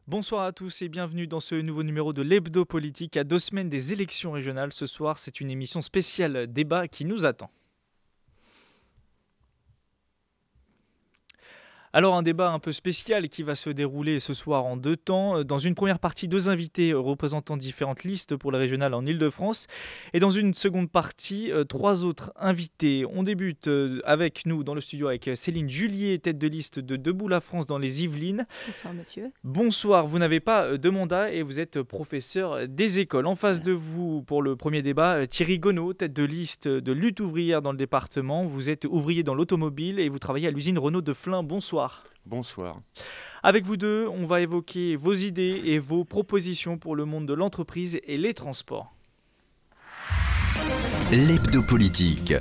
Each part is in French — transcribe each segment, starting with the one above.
Bonsoir à tous et bienvenue dans ce nouveau numéro de l'Hebdo Politique à 2 semaines des élections régionales. Ce soir, c'est une émission spéciale débat qui nous attend. Alors un débat un peu spécial qui va se dérouler ce soir en 2 temps. Dans une première partie, 2 invités représentant différentes listes pour les régionales en Ile-de-France. Et dans une seconde partie, 3 autres invités. On débute avec nous dans le studio avec Céline Julier, tête de liste de Debout la France dans les Yvelines. Bonsoir monsieur. Bonsoir, vous n'avez pas de mandat et vous êtes professeur des écoles. En face de vous, pour le premier débat, Thierry Gonneau, tête de liste de lutte ouvrière dans le département. Vous êtes ouvrier dans l'automobile et vous travaillez à l'usine Renault de Flins. Bonsoir. Bonsoir. Avec vous deux, on va évoquer vos idées et vos propositions pour le monde de l'entreprise et les transports. L'Hebdo Politique.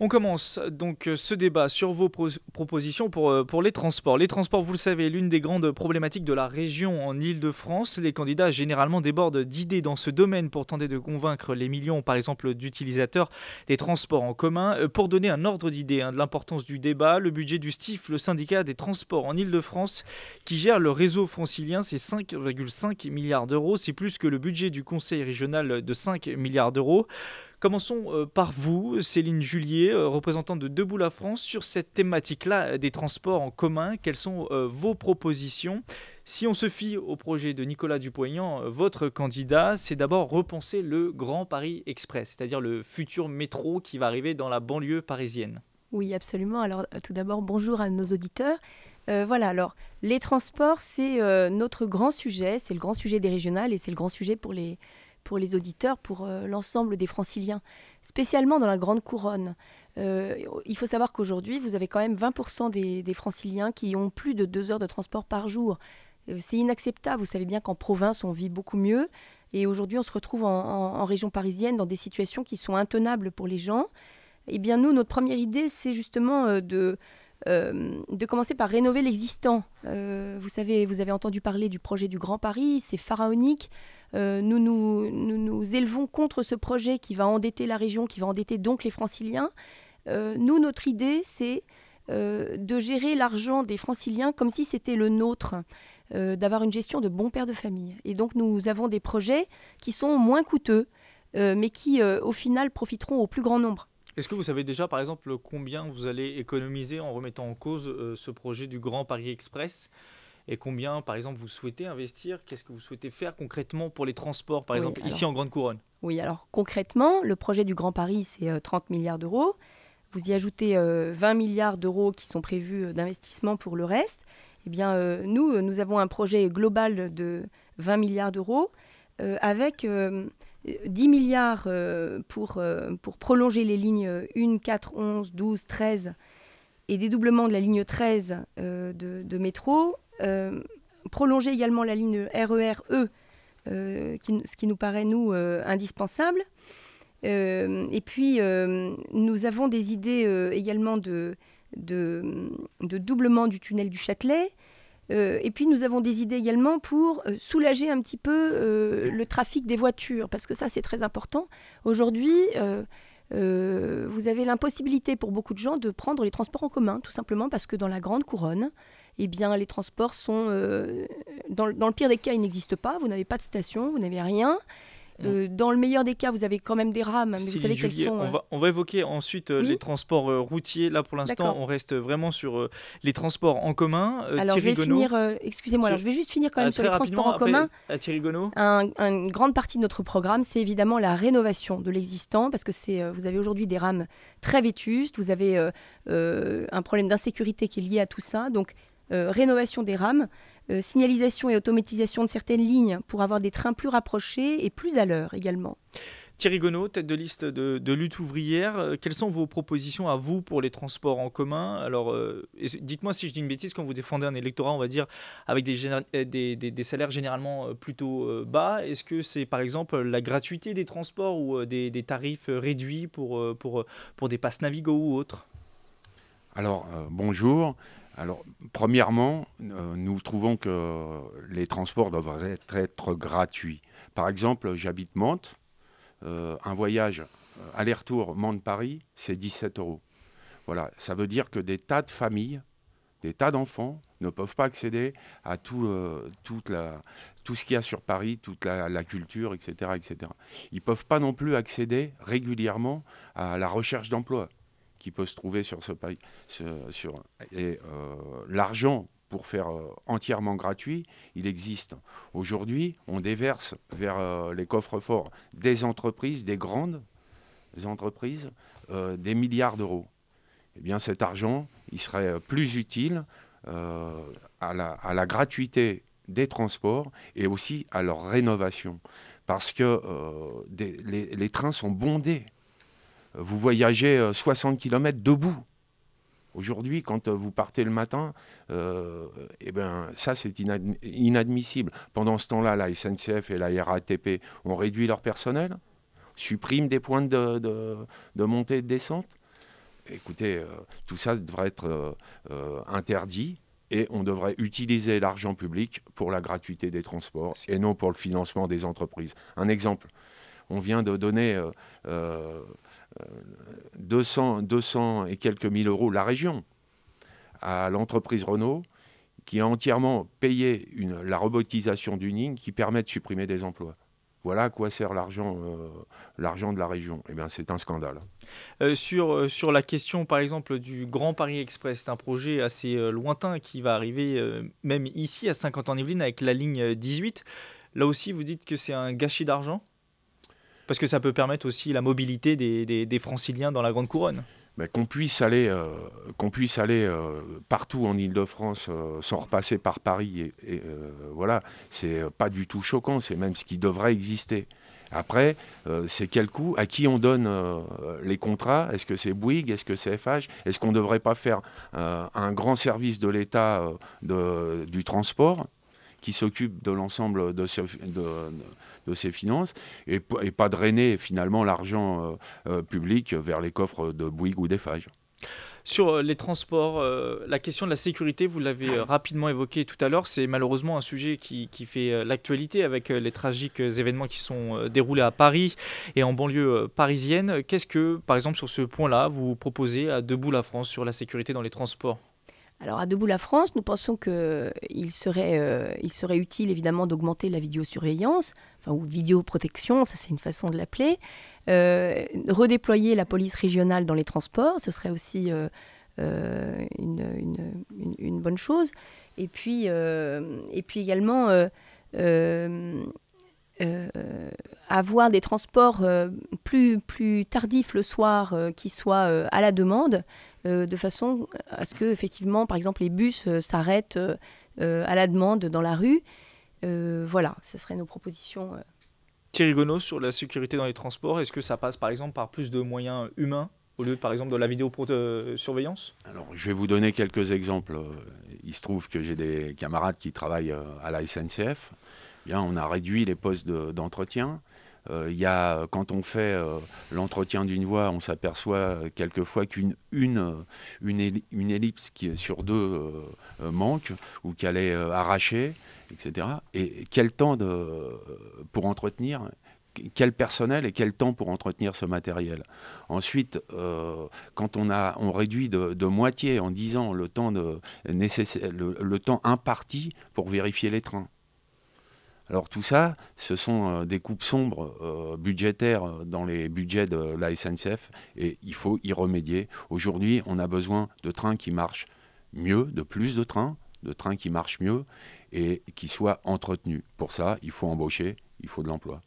On commence donc ce débat sur vos propositions pour les transports. Les transports, vous le savez, l'une des grandes problématiques de la région en Ile-de-France. Les candidats généralement débordent d'idées dans ce domaine pour tenter de convaincre les millions, par exemple, d'utilisateurs des transports en commun. Pour donner un ordre d'idée de l'importance du débat, le budget du STIF, le syndicat des transports en Ile-de-France, qui gère le réseau francilien, c'est 5,5 milliards d'euros. C'est plus que le budget du conseil régional de 5 milliards d'euros. Commençons par vous, Céline Julier, représentante de Debout la France, sur cette thématique-là des transports en commun. Quelles sont vos propositions ? Si on se fie au projet de Nicolas Dupont-Aignan, votre candidat, c'est d'abord repenser le Grand Paris Express, c'est-à-dire le futur métro qui va arriver dans la banlieue parisienne. Oui, absolument. Alors tout d'abord, bonjour à nos auditeurs. Alors les transports, c'est notre grand sujet, c'est le grand sujet des régionales et c'est le grand sujet pour les auditeurs, pour l'ensemble des franciliens, spécialement dans la Grande Couronne. Il faut savoir qu'aujourd'hui, vous avez quand même 20% des franciliens qui ont plus de 2 heures de transport par jour. C'est inacceptable. Vous savez bien qu'en province, on vit beaucoup mieux. Et aujourd'hui, on se retrouve en région parisienne dans des situations qui sont intenables pour les gens. Eh bien, nous, notre première idée, c'est justement de commencer par rénover l'existant. Vous savez, vous avez entendu parler du projet du Grand Paris, c'est pharaonique. Nous élevons contre ce projet qui va endetter la région, qui va endetter donc les franciliens. Notre idée, c'est de gérer l'argent des franciliens comme si c'était le nôtre, d'avoir une gestion de bons pères de famille. Et donc, nous avons des projets qui sont moins coûteux, mais qui, au final, profiteront au plus grand nombre. Est-ce que vous savez déjà, par exemple, combien vous allez économiser en remettant en cause ce projet du Grand Paris Express ? Et combien, par exemple, vous souhaitez investir ? Qu'est-ce que vous souhaitez faire concrètement pour les transports, par exemple, ici en Grande Couronne ? Oui, alors concrètement, le projet du Grand Paris, c'est 30 milliards d'euros. Vous y ajoutez 20 milliards d'euros qui sont prévus d'investissement pour le reste. Eh bien, nous avons un projet global de 20 milliards d'euros avec 10 milliards pour prolonger les lignes 1, 4, 11, 12, 13 et dédoublement de la ligne 13 de métro. Prolonger également la ligne RER-E, ce qui nous paraît, nous, indispensable. Et puis, nous avons des idées également de doublement du tunnel du Châtelet. Et puis, nous avons des idées également pour soulager un petit peu le trafic des voitures, parce que ça, c'est très important. Aujourd'hui, vous avez l'impossibilité pour beaucoup de gens de prendre les transports en commun, tout simplement parce que dans la Grande Couronne, eh bien, les transports sont, dans le pire des cas, ils n'existent pas. Vous n'avez pas de station, vous n'avez rien. Dans le meilleur des cas, vous avez quand même des rames, mais vous savez quelles sont... On va évoquer ensuite les transports routiers. Là, pour l'instant, on reste vraiment sur les transports en commun. Alors, je vais finir... excusez-moi, alors je vais juste finir quand même sur les transports en commun. Thierry Gonneau. Une grande partie de notre programme, c'est évidemment la rénovation de l'existant, parce que vous avez aujourd'hui des rames très vétustes, vous avez un problème d'insécurité qui est lié à tout ça. Donc, rénovation des rames, signalisation et automatisation de certaines lignes pour avoir des trains plus rapprochés et plus à l'heure également. Thierry Gonneau, tête de liste de lutte ouvrière, quelles sont vos propositions à vous pour les transports en commun ? Alors, dites-moi si je dis une bêtise, quand vous défendez un électorat, on va dire, avec des salaires généralement plutôt bas, est-ce que c'est par exemple la gratuité des transports ou des tarifs réduits pour des passes Navigo ou autres ? Alors, bonjour. Alors, premièrement, nous trouvons que les transports doivent être gratuits. Par exemple, j'habite Mantes. Un voyage aller-retour Mantes-Paris, c'est 17 €. Voilà, ça veut dire que des tas de familles, des tas d'enfants ne peuvent pas accéder à tout ce qu'il y a sur Paris, toute la culture, etc., etc. Ils ne peuvent pas non plus accéder régulièrement à la recherche d'emploi qui peut se trouver sur ce pays. L'argent pour faire entièrement gratuit, il existe. Aujourd'hui, on déverse vers les coffres-forts des entreprises, des grandes entreprises, des milliards d'euros. Eh bien, cet argent, il serait plus utile à la gratuité des transports et aussi à leur rénovation. Parce que les trains sont bondés. Vous voyagez 60 km debout. Aujourd'hui, quand vous partez le matin, eh ben, ça c'est inadmissible. Pendant ce temps-là, la SNCF et la RATP ont réduit leur personnel, suppriment des points de montée et de descente. Écoutez, tout ça devrait être interdit et on devrait utiliser l'argent public pour la gratuité des transports et non pour le financement des entreprises. Un exemple, on vient de donner 200 et quelques mille euros la région à l'entreprise Renault qui a entièrement payé la robotisation d'une ligne qui permet de supprimer des emplois. Voilà à quoi sert l'argent de la région. Eh bien, c'est un scandale. Sur la question, par exemple, du Grand Paris Express, c'est un projet assez lointain qui va arriver même ici, à Saint-Quentin-en-Yvelines, avec la ligne 18. Là aussi, vous dites que c'est un gâchis d'argent ? Parce que ça peut permettre aussi la mobilité des Franciliens dans la Grande Couronne. Mais qu'on puisse aller partout en Île-de-France sans repasser par Paris, voilà, c'est pas du tout choquant, c'est même ce qui devrait exister. Après, c'est quel coût? À qui on donne les contrats? Est-ce que c'est Bouygues? Est-ce que c'est FH? Est-ce qu'on ne devrait pas faire un grand service de l'État du transport qui s'occupe de l'ensemble de ses finances et pas drainer finalement l'argent public vers les coffres de Bouygues ou d'Eiffage. Sur les transports, la question de la sécurité, vous l'avez rapidement évoqué tout à l'heure, c'est malheureusement un sujet qui fait l'actualité avec les tragiques événements qui sont déroulés à Paris et en banlieue parisienne. Qu'est-ce que, par exemple, sur ce point-là, vous proposez à Debout la France sur la sécurité dans les transports ? Alors, à Debout la France, nous pensons qu'il serait utile, évidemment, d'augmenter la vidéosurveillance, ou vidéoprotection, ça c'est une façon de l'appeler. Redéployer la police régionale dans les transports, ce serait aussi une bonne chose. Et puis également, avoir des transports plus tardifs le soir qui soient à la demande, de façon à ce que, effectivement, par exemple, les bus s'arrêtent à la demande dans la rue. Voilà, ce seraient nos propositions. Thierry Gonod, sur la sécurité dans les transports, est-ce que ça passe par exemple par plus de moyens humains au lieu par exemple de la vidéosurveillance ? Alors, je vais vous donner quelques exemples. Il se trouve que j'ai des camarades qui travaillent à la SNCF. Bien, on a réduit les postes d'entretien. Quand on fait l'entretien d'une voie, on s'aperçoit quelquefois qu'une ellipse sur deux manque ou qu'elle est arrachée, etc. Et quel temps pour entretenir, quel personnel et quel temps pour entretenir ce matériel. Ensuite, quand on réduit de moitié en 10 ans le temps imparti pour vérifier les trains. Alors tout ça, ce sont des coupes sombres budgétaires dans les budgets de la SNCF et il faut y remédier. Aujourd'hui, on a besoin de trains qui marchent mieux, de plus de trains qui marchent mieux et qui soient entretenus. Pour ça, il faut embaucher, il faut de l'emploi.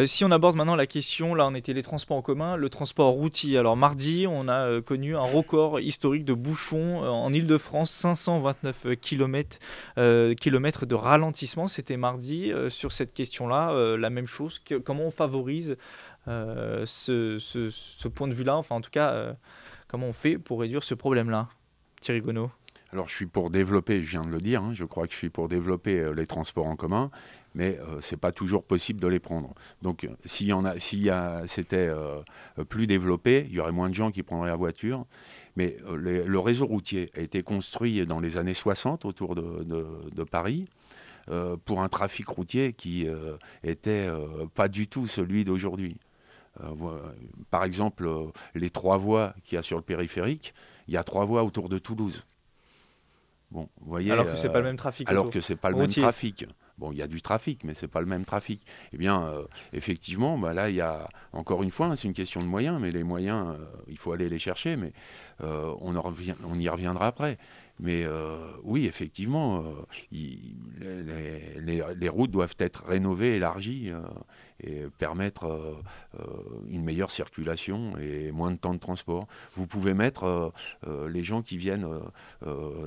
Si on aborde maintenant la question, là on était les transports en commun, le transport routier. Alors mardi, on a connu un record historique de bouchons en Île-de-France, 529 km de ralentissement, c'était mardi. Sur cette question-là, la même chose, comment on favorise ce point de vue-là, enfin en tout cas, comment on fait pour réduire ce problème-là, Thierry Gonod? Alors je suis pour développer, je viens de le dire, je crois que je suis pour développer les transports en commun, mais ce n'est pas toujours possible de les prendre. Donc si c'était plus développé, il y aurait moins de gens qui prendraient la voiture. Mais le réseau routier a été construit dans les années 60 autour de Paris pour un trafic routier qui était pas du tout celui d'aujourd'hui. Par exemple, les 3 voies qu'il y a sur le périphérique, il y a 3 voies autour de Toulouse. Bon, vous voyez, Alors que c'est pas le même trafic alors auto. que c'est pas le Routier. même trafic. Bon, il y a du trafic, mais c'est pas le même trafic. Eh bien, effectivement, bah là, il y a encore une fois, hein, c'est une question de moyens, mais les moyens, il faut aller les chercher, mais on y reviendra après. Mais oui, effectivement, les routes doivent être rénovées, élargies et permettre une meilleure circulation et moins de temps de transport. Vous pouvez mettre les gens qui viennent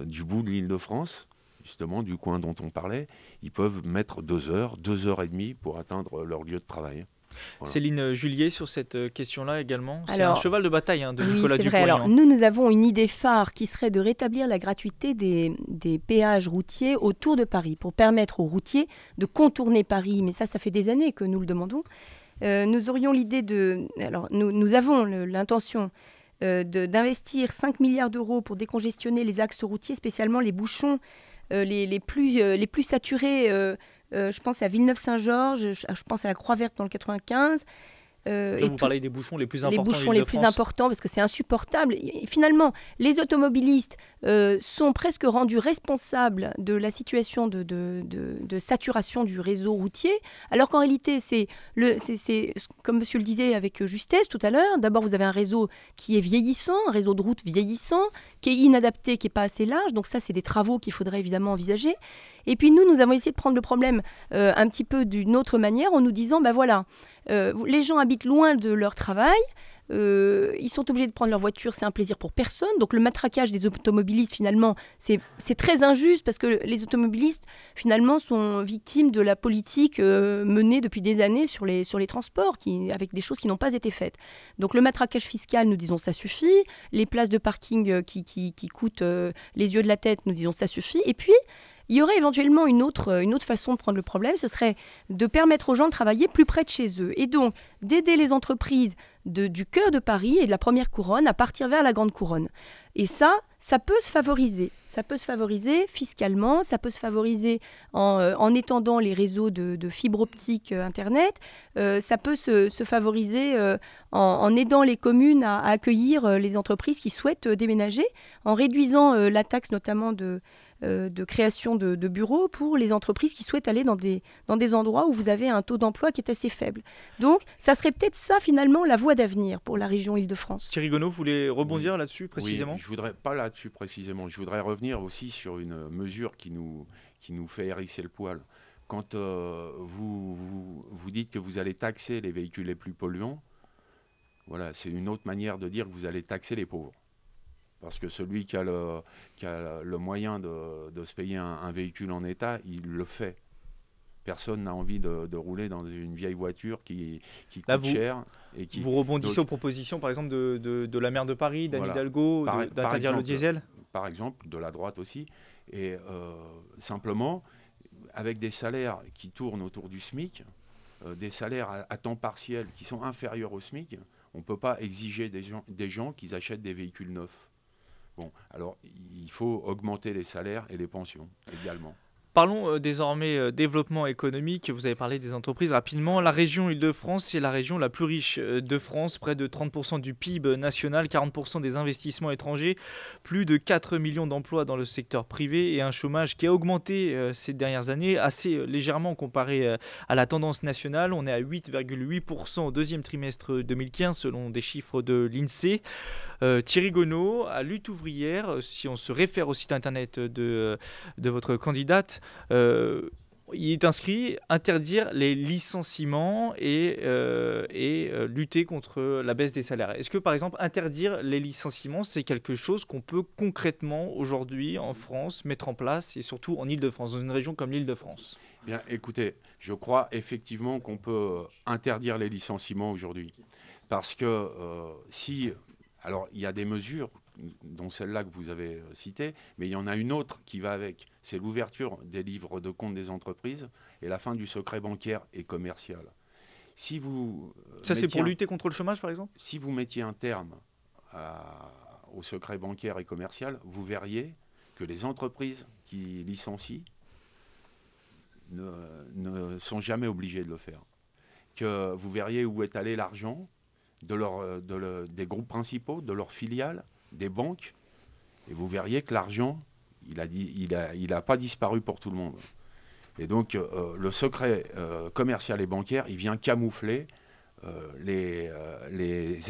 du bout de l'Île-de-France, justement du coin dont on parlait, ils peuvent mettre 2 heures, 2 heures et demie pour atteindre leur lieu de travail. Voilà. Céline Julier, sur cette question-là également, c'est un Alors, cheval de bataille de oui, Nicolas c'est vrai. Dupont-Aignan. Alors, nous avons une idée phare qui serait de rétablir la gratuité des péages routiers autour de Paris pour permettre aux routiers de contourner Paris. Mais ça fait des années que nous le demandons. Nous aurions l'idée de... Alors, nous avons l'intention d'investir 5 milliards d'euros pour décongestionner les axes routiers, spécialement les bouchons les plus saturés. Je pense à Villeneuve-Saint-Georges, je pense à la Croix-Verte dans le 95. Là, vous parlez des bouchons les plus importants. Les bouchons les plus importants, parce que c'est insupportable. Et finalement, les automobilistes sont presque rendus responsables de la situation de saturation du réseau routier, alors qu'en réalité, c'est comme monsieur le disait avec justesse tout à l'heure, d'abord vous avez un réseau qui est vieillissant, un réseau de route vieillissant, qui est inadapté, qui n'est pas assez large, donc ça c'est des travaux qu'il faudrait évidemment envisager. Et puis nous avons essayé de prendre le problème un petit peu d'une autre manière en nous disant, ben voilà, les gens habitent loin de leur travail, ils sont obligés de prendre leur voiture, c'est un plaisir pour personne. Donc le matraquage des automobilistes, finalement, c'est très injuste parce que les automobilistes, finalement, sont victimes de la politique menée depuis des années sur les transports, avec des choses qui n'ont pas été faites. Donc le matraquage fiscal, nous disons, ça suffit. Les places de parking qui coûtent les yeux de la tête, nous disons, ça suffit. Et puis, il y aurait éventuellement une autre façon de prendre le problème, ce serait de permettre aux gens de travailler plus près de chez eux et donc d'aider les entreprises du cœur de Paris et de la première couronne à partir vers la grande couronne. Et ça peut se favoriser. Ça peut se favoriser fiscalement, ça peut se favoriser en étendant les réseaux de fibre optique Internet, ça peut se favoriser en aidant les communes à accueillir les entreprises qui souhaitent déménager, en réduisant la taxe notamment de création de bureaux pour les entreprises qui souhaitent aller dans des endroits où vous avez un taux d'emploi qui est assez faible. Donc, ça serait peut-être ça, finalement, la voie d'avenir pour la région Île-de-France. Thierry Gonneau, vous voulez rebondir là-dessus précisément ? Oui, je voudrais pas là-dessus précisément. Je voudrais revenir aussi sur une mesure qui nous fait hérisser le poil. Quand vous dites que vous allez taxer les véhicules les plus polluants, voilà, c'est une autre manière de dire que vous allez taxer les pauvres. Parce que celui qui a le moyen de se payer un véhicule en état, il le fait. Personne n'a envie de rouler dans une vieille voiture qui coûte cher. Et qui, vous rebondissez aux propositions, par exemple, de la maire de Paris, d'Anne Hidalgo, d'interdire le diesel ? Par exemple, de la droite aussi. Et simplement, avec des salaires qui tournent autour du SMIC, des salaires à temps partiel qui sont inférieurs au SMIC, on ne peut pas exiger des gens qu'ils achètent des véhicules neufs. Bon, alors il faut augmenter les salaires et les pensions également. Parlons désormais développement économique. Vous avez parlé des entreprises rapidement. La région Île-de-France, c'est la région la plus riche de France. Près de 30% du PIB national, 40% des investissements étrangers, plus de 4 millions d'emplois dans le secteur privé et un chômage qui a augmenté ces dernières années assez légèrement comparé à la tendance nationale. On est à 8,8% au deuxième trimestre 2015 selon des chiffres de l'INSEE. Thierry Gonneau, à Lutte ouvrière, si on se réfère au site internet de votre candidate, il est inscrit interdire les licenciements et lutter contre la baisse des salaires. Est-ce que par exemple interdire les licenciements, c'est quelque chose qu'on peut concrètement aujourd'hui en France mettre en place et surtout en Île-de-France, dans une région comme l'Île-de-France ? Bien, écoutez, je crois effectivement qu'on peut interdire les licenciements aujourd'hui. Parce que alors, il y a des mesures, dont celle-là que vous avez citée, mais il y en a une autre qui va avec. C'est l'ouverture des livres de compte des entreprises et la fin du secret bancaire et commercial. Si vous ça, c'est pour lutter contre le chômage, par exemple ? Si vous mettiez un terme au secret bancaire et commercial, vous verriez que les entreprises qui licencient ne sont jamais obligées de le faire. Que vous verriez où est allé l'argent des groupes principaux, de leurs filiales, des banques, et vous verriez que l'argent il a pas disparu pour tout le monde. Et donc, le secret commercial et bancaire, il vient camoufler les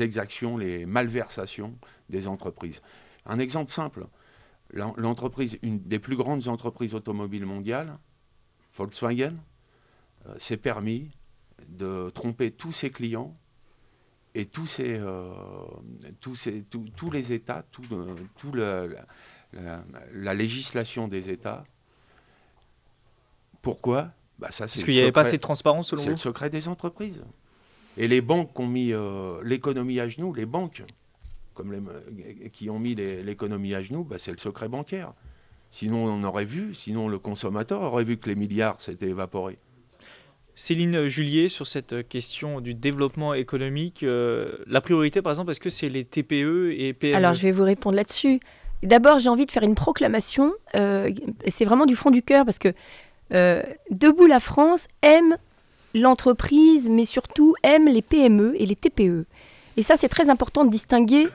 exactions, les malversations des entreprises. Un exemple simple, une des plus grandes entreprises automobiles mondiales, Volkswagen, s'est permis de tromper tous ses clients et tous les États, la législation des États. Pourquoi ? Ça, Parce qu'il n'y avait pas assez de transparence selon vous ? C'est le secret des entreprises. Et les banques qui ont mis l'économie à genoux, les banques qui ont mis l'économie à genoux, c'est le secret bancaire. Sinon, sinon le consommateur aurait vu que les milliards s'étaient évaporés. Céline Julier, sur cette question du développement économique, la priorité, par exemple, est-ce que c'est les TPE et PME ? Alors, je vais vous répondre là-dessus. D'abord, j'ai envie de faire une proclamation. C'est vraiment du fond du cœur parce que Debout la France aime l'entreprise, mais surtout aime les PME et les TPE. Et ça, c'est très important de distinguer.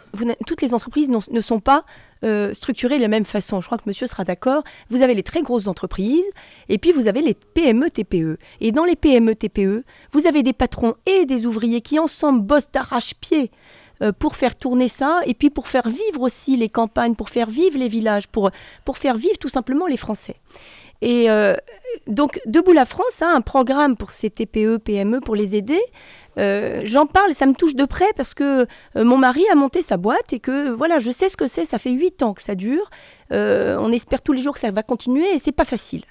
Toutes les entreprises ne sont pas structurées de la même façon. Je crois que monsieur sera d'accord. Vous avez les très grosses entreprises et puis vous avez les PME, TPE. Et dans les PME, TPE, vous avez des patrons et des ouvriers qui ensemble bossent d'arrache-pied pour faire tourner ça et puis pour faire vivre aussi les campagnes, pour faire vivre les villages, pour faire vivre tout simplement les Français. Et donc, Debout la France a un programme pour ces TPE, PME, pour les aider. J'en parle, ça me touche de près parce que mon mari a monté sa boîte et que voilà, je sais ce que c'est, ça fait 8 ans que ça dure. On espère tous les jours que ça va continuer et c'est pas facile.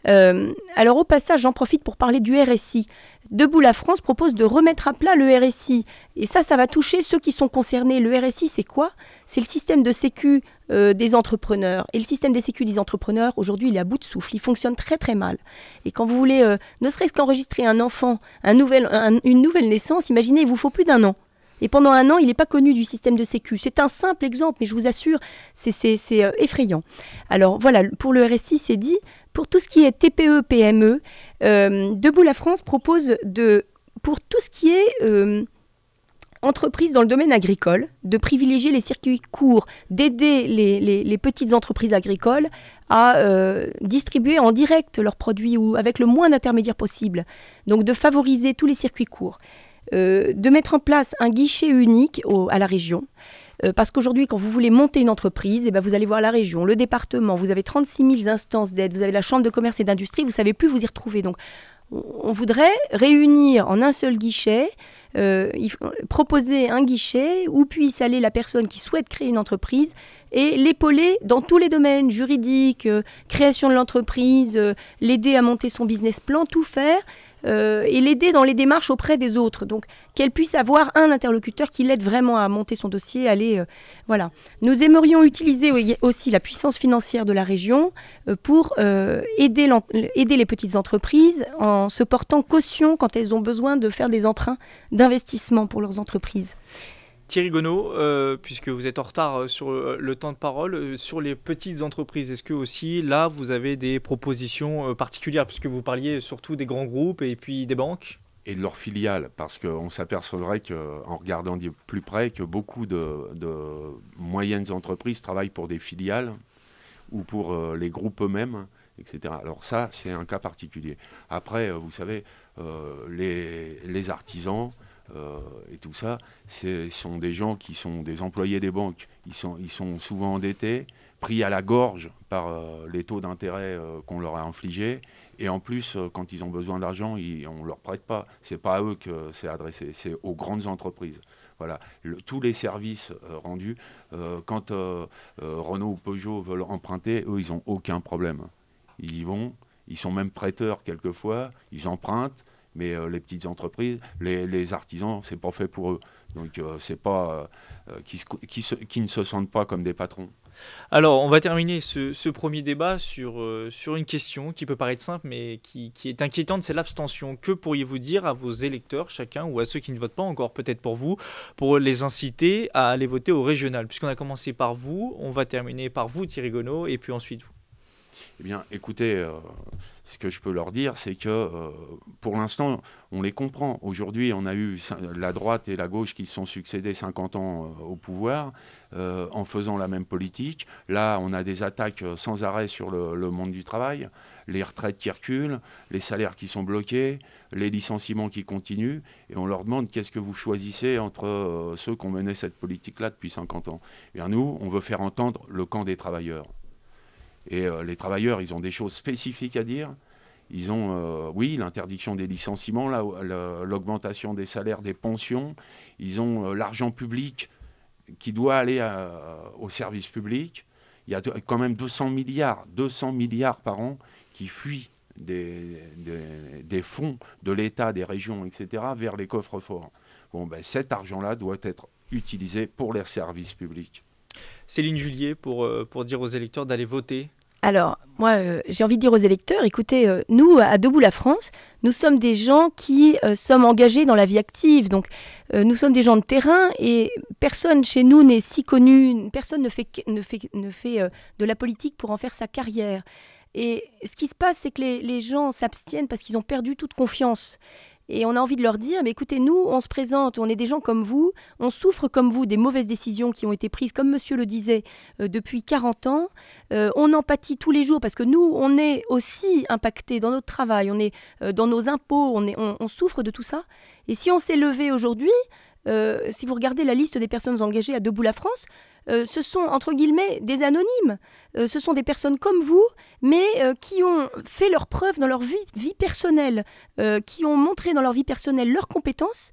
Alors au passage, j'en profite pour parler du RSI. Debout la France propose de remettre à plat le RSI. Et ça va toucher ceux qui sont concernés. Le RSI, c'est quoi ? C'est le système de sécu des entrepreneurs. Et le système de sécu des entrepreneurs, aujourd'hui, il est à bout de souffle. Il fonctionne très très mal. Et quand vous voulez, ne serait-ce qu'enregistrer un enfant, une nouvelle naissance, imaginez, il vous faut plus d'1 an. Et pendant 1 an, il n'est pas connu du système de sécu. C'est un simple exemple, mais je vous assure, c'est effrayant. Alors voilà, pour le RSI, c'est dit. Pour tout ce qui est TPE, PME, Debout la France propose pour tout ce qui est entreprise dans le domaine agricole, de privilégier les circuits courts, d'aider les petites entreprises agricoles à distribuer en direct leurs produits ou avec le moins d'intermédiaires possible. Donc de favoriser tous les circuits courts. De mettre en place un guichet unique à la région. Parce qu'aujourd'hui, quand vous voulez monter une entreprise, vous allez voir la région, le département, vous avez 36 000 instances d'aide, vous avez la chambre de commerce et d'industrie, vous ne savez plus vous y retrouver. Donc, on voudrait réunir en un seul guichet, proposer un guichet où puisse aller la personne qui souhaite créer une entreprise et l'épauler dans tous les domaines, juridiques, création de l'entreprise, l'aider à monter son business plan, tout faire. Et l'aider dans les démarches auprès des autres. Donc, qu'elle puisse avoir un interlocuteur qui l'aide vraiment à monter son dossier, voilà. Nous aimerions utiliser aussi la puissance financière de la région pour aider les petites entreprises en se portant caution quand elles ont besoin de faire des emprunts d'investissement pour leurs entreprises. Thierry Gonneau, puisque vous êtes en retard sur le temps de parole, sur les petites entreprises, est-ce que aussi là vous avez des propositions particulières, puisque vous parliez surtout des grands groupes et puis des banques ? Et de leurs filiales, parce qu'on s'apercevrait qu'en regardant de plus près que beaucoup de moyennes entreprises travaillent pour des filiales ou pour les groupes eux-mêmes, etc. Alors ça, c'est un cas particulier. Après, vous savez, les artisans... et tout ça, ce sont des gens qui sont des employés des banques. Ils sont souvent endettés, pris à la gorge par les taux d'intérêt qu'on leur a infligés. Et en plus, quand ils ont besoin d'argent, on ne leur prête pas. Ce n'est pas à eux que c'est adressé, c'est aux grandes entreprises. Voilà. Tous les services rendus, quand Renault ou Peugeot veulent emprunter, eux, ils n'ont aucun problème. Ils y vont, ils sont même prêteurs quelquefois, ils empruntent. Mais les petites entreprises, les artisans, c'est pas fait pour eux. Donc c'est pas qui ne se sentent pas comme des patrons. Alors, on va terminer ce premier débat sur une question qui peut paraître simple, mais qui est inquiétante, c'est l'abstention. Que pourriez-vous dire à vos électeurs, chacun, ou à ceux qui ne votent pas encore, peut-être pour vous, pour les inciter à aller voter au régional ? Puisqu'on a commencé par vous, on va terminer par vous, Thierry Gonneau, et puis ensuite vous. Eh bien, écoutez, Ce que je peux leur dire, c'est que pour l'instant, on les comprend. Aujourd'hui, on a eu la droite et la gauche qui se sont succédés 50 ans au pouvoir en faisant la même politique. Là, on a des attaques sans arrêt sur le monde du travail, les retraites qui reculent, les salaires qui sont bloqués, les licenciements qui continuent. Et on leur demande qu'est-ce que vous choisissez entre ceux qui ont mené cette politique-là depuis 50 ans. Et bien, nous, on veut faire entendre le camp des travailleurs. Et les travailleurs, ils ont des choses spécifiques à dire. Ils ont, oui, l'interdiction des licenciements, l'augmentation des salaires, des pensions. Ils ont l'argent public qui doit aller au service public. Il y a quand même 200 milliards par an qui fuient des fonds de l'État, des régions, etc., vers les coffres forts. Bon, ben, cet argent-là doit être utilisé pour les services publics. Céline Julier, pour dire aux électeurs d'aller voter. Alors, moi, j'ai envie de dire aux électeurs, écoutez, nous, à Debout la France, nous sommes des gens qui sommes engagés dans la vie active. Donc, nous sommes des gens de terrain et personne chez nous n'est si connu, personne ne fait de la politique pour en faire sa carrière. Et ce qui se passe, c'est que les gens s'abstiennent parce qu'ils ont perdu toute confiance. Et on a envie de leur dire, mais écoutez, nous, on se présente, on est des gens comme vous, on souffre comme vous des mauvaises décisions qui ont été prises, comme monsieur le disait, depuis 40 ans. On en pâtit tous les jours parce que nous, on est aussi impactés dans notre travail, on est dans nos impôts, on souffre de tout ça. Et si on s'est levé aujourd'hui, si vous regardez la liste des personnes engagées à Debout la France, ce sont, entre guillemets, des anonymes. Ce sont des personnes comme vous, mais qui ont fait leurs preuves dans leur vie personnelle, qui ont montré dans leur vie personnelle leurs compétences,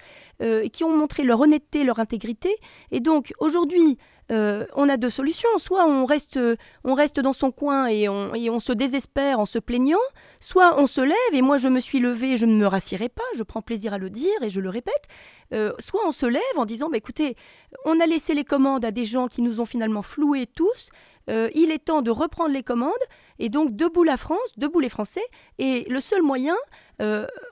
qui ont montré leur honnêteté, leur intégrité. Et donc, aujourd'hui, on a deux solutions. Soit on reste dans son coin et on se désespère en se plaignant, soit on se lève, et moi je me suis levée, je ne me rassierai pas, je prends plaisir à le dire et je le répète, soit on se lève en disant, bah, écoutez, on a laissé les commandes à des gens qui nous ont finalement floués tous, il est temps de reprendre les commandes, et donc debout la France, debout les Français, et le seul moyen,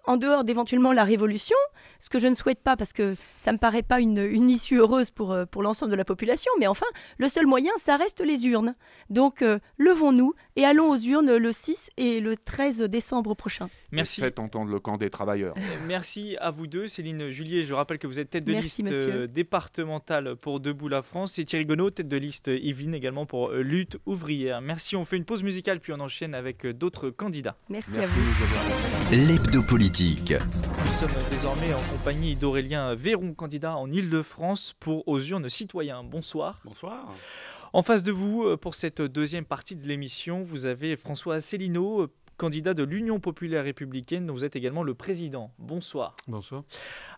en dehors d'éventuellement la révolution, ce que je ne souhaite pas parce que ça ne me paraît pas une issue heureuse pour l'ensemble de la population, mais enfin, le seul moyen, ça reste les urnes. Donc, levons-nous et allons aux urnes le 6 et le 13 décembre prochain. Merci. Faites entendre le camp des travailleurs. Merci à vous deux. Céline Julier, je rappelle que vous êtes tête de liste départementale pour Debout la France, et Thierry Gonneau, tête de liste Yvelines également pour Lutte ouvrière. Merci, on fait une pause musicale puis on enchaîne avec d'autres candidats. Merci à vous. L'hebdo-politique. Nous sommes désormais en compagnie d'Aurélien Véron, candidat en Île-de-France aux urnes citoyens. Bonsoir. Bonsoir. En face de vous, pour cette deuxième partie de l'émission, vous avez François Asselineau, candidat de l'Union populaire républicaine, dont vous êtes également le président. Bonsoir. Bonsoir.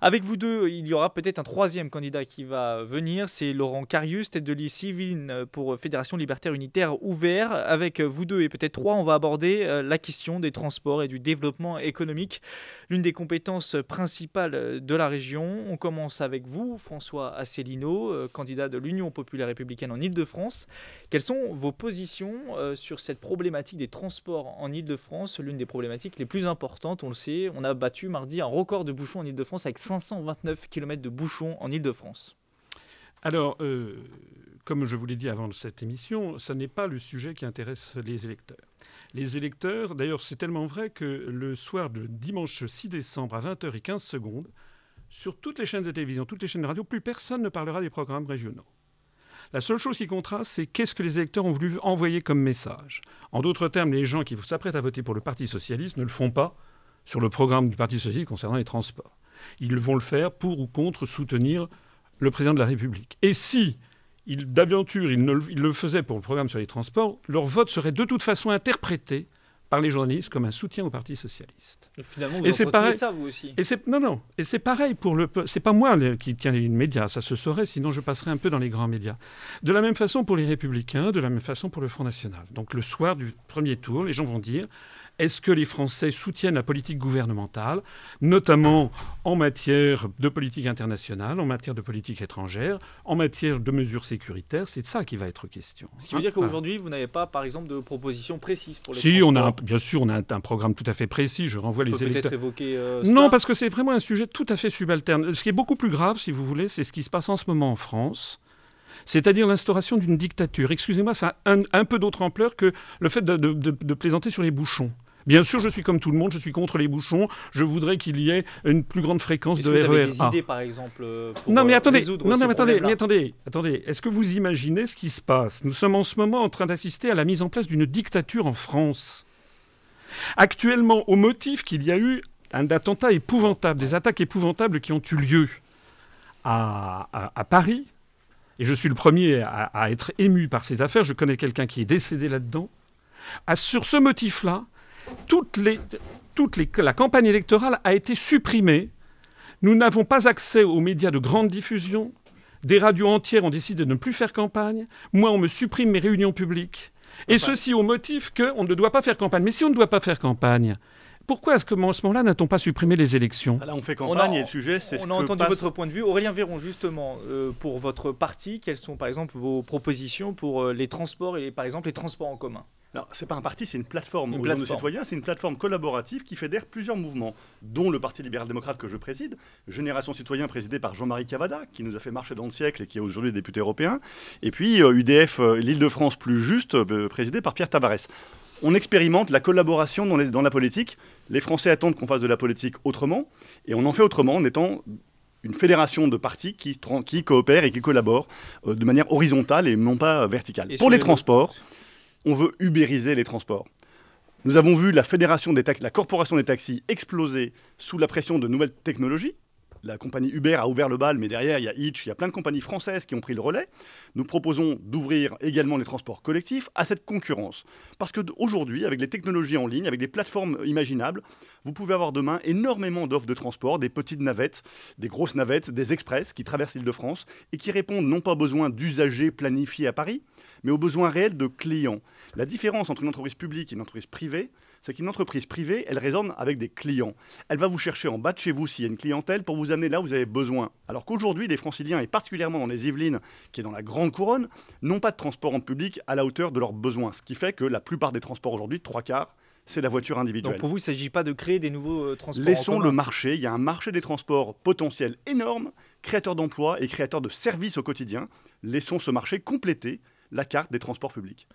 Avec vous deux, il y aura peut-être un troisième candidat qui va venir, c'est Laurent Carius, tête de liste Yvelines pour Fédération libertaire unitaire ouvert. Avec vous deux et peut-être trois, on va aborder la question des transports et du développement économique, l'une des compétences principales de la région. On commence avec vous, François Asselineau, candidat de l'Union populaire républicaine en Île-de-France. Quelles sont vos positions sur cette problématique des transports en Île-de-France, l'une des problématiques les plus importantes, on le sait. On a battu mardi un record de bouchons en Île-de-France avec 529 km de bouchons en Île-de-France. Alors, comme je vous l'ai dit avant cette émission, ce n'est pas le sujet qui intéresse les électeurs. Les électeurs, d'ailleurs c'est tellement vrai que le soir de dimanche 6 décembre à 20h15, sur toutes les chaînes de télévision, toutes les chaînes de radio, plus personne ne parlera des programmes régionaux. La seule chose qui comptera, c'est qu'est-ce que les électeurs ont voulu envoyer comme message. En d'autres termes, les gens qui s'apprêtent à voter pour le Parti socialiste ne le font pas sur le programme du Parti socialiste concernant les transports. Ils vont le faire pour ou contre soutenir le président de la République. Et si, d'aventure, ils le faisaient pour le programme sur les transports, leur vote serait de toute façon interprété par les journalistes comme un soutien au Parti socialiste. Et finalement, vous entretenez ça, vous aussi. Et c'est pareil pour le... C'est pas moi qui tiens les médias, ça se saurait, sinon je passerais un peu dans les grands médias. De la même façon pour les Républicains, de la même façon pour le Front National. Donc le soir du premier tour, les gens vont dire... Est-ce que les Français soutiennent la politique gouvernementale, notamment en matière de politique internationale, en matière de politique étrangère, en matière de mesures sécuritaires? C'est de ça qui va être question. Ce qui veut dire qu'aujourd'hui, vous n'avez pas, par exemple, de proposition précise pour les transports. Bien sûr, on a un programme tout à fait précis. Je renvoie les électeurs. Peut-être évoquer Non, parce que c'est vraiment un sujet tout à fait subalterne. Ce qui est beaucoup plus grave, si vous voulez, c'est ce qui se passe en ce moment en France. C'est-à-dire l'instauration d'une dictature. Excusez-moi, ça a un peu d'autre ampleur que le fait de plaisanter sur les bouchons. Bien sûr, je suis comme tout le monde, je suis contre les bouchons. Je voudrais qu'il y ait une plus grande fréquence de RER A. Est-ce que vous avez des idées, par exemple, pour non, mais résoudre ces problèmes-là? attendez. Est-ce que vous imaginez ce qui se passe? Nous sommes en ce moment en train d'assister à la mise en place d'une dictature en France. Actuellement, au motif qu'il y a eu un attentat épouvantable, des attaques épouvantables qui ont eu lieu à Paris, et je suis le premier à être ému par ces affaires, je connais quelqu'un qui est décédé là-dedans. Sur ce motif-là, la campagne électorale a été supprimée. Nous n'avons pas accès aux médias de grande diffusion. Des radios entières ont décidé de ne plus faire campagne. Moi, on me supprime mes réunions publiques. Et ceci au motif qu'on ne doit pas faire campagne. Mais si on ne doit pas faire campagne, pourquoi est-ce qu'en ce moment-là, n'a-t-on pas supprimé les élections? Là, on fait campagne et le sujet, c'est ce que On a entendu passe... votre point de vue. Aurélien Véron, justement, pour votre parti, quelles sont, par exemple, vos propositions pour les transports et, par exemple, les transports en commun? Alors, c'est pas un parti, c'est une plateforme. Une Aux plateforme. Jeunes Citoyens, c'est une plateforme collaborative qui fédère plusieurs mouvements, dont le Parti libéral-démocrate que je préside, Génération Citoyen présidé par Jean-Marie Cavada, qui nous a fait marcher dans le siècle et qui est aujourd'hui député européen, et puis UDF, l'Île-de-France plus juste, présidé par Pierre Tavares. On expérimente la collaboration dans la politique. Les Français attendent qu'on fasse de la politique autrement, et on en fait autrement en étant une fédération de partis qui coopèrent et qui collaborent de manière horizontale et non pas verticale. Et Pour sur les les transports, on veut ubériser les transports. Nous avons vu la corporation des taxis exploser sous la pression de nouvelles technologies. La compagnie Uber a ouvert le bal, mais derrière, il y a Hitch, il y a plein de compagnies françaises qui ont pris le relais. Nous proposons d'ouvrir également les transports collectifs à cette concurrence. Parce qu'aujourd'hui, avec les technologies en ligne, avec des plateformes imaginables, vous pouvez avoir demain énormément d'offres de transport, des petites navettes, des grosses navettes, des express qui traversent l'Île-de-France et qui répondent non pas aux besoins d'usagers planifiés à Paris, mais aux besoins réels de clients. La différence entre une entreprise publique et une entreprise privée, c'est qu'une entreprise privée, elle raisonne avec des clients. Elle va vous chercher en bas de chez vous s'il y a une clientèle pour vous amener là où vous avez besoin. Alors qu'aujourd'hui, les Franciliens, et particulièrement dans les Yvelines, qui est dans la grande couronne, n'ont pas de transport en public à la hauteur de leurs besoins. Ce qui fait que la plupart des transports aujourd'hui, 3/4, c'est la voiture individuelle. Donc pour vous, il ne s'agit pas de créer des nouveaux transports en Laissons commun. le marché. Il y a un marché des transports potentiel énorme, créateur d'emplois et créateur de services au quotidien. Laissons ce marché compléter la carte des transports publics.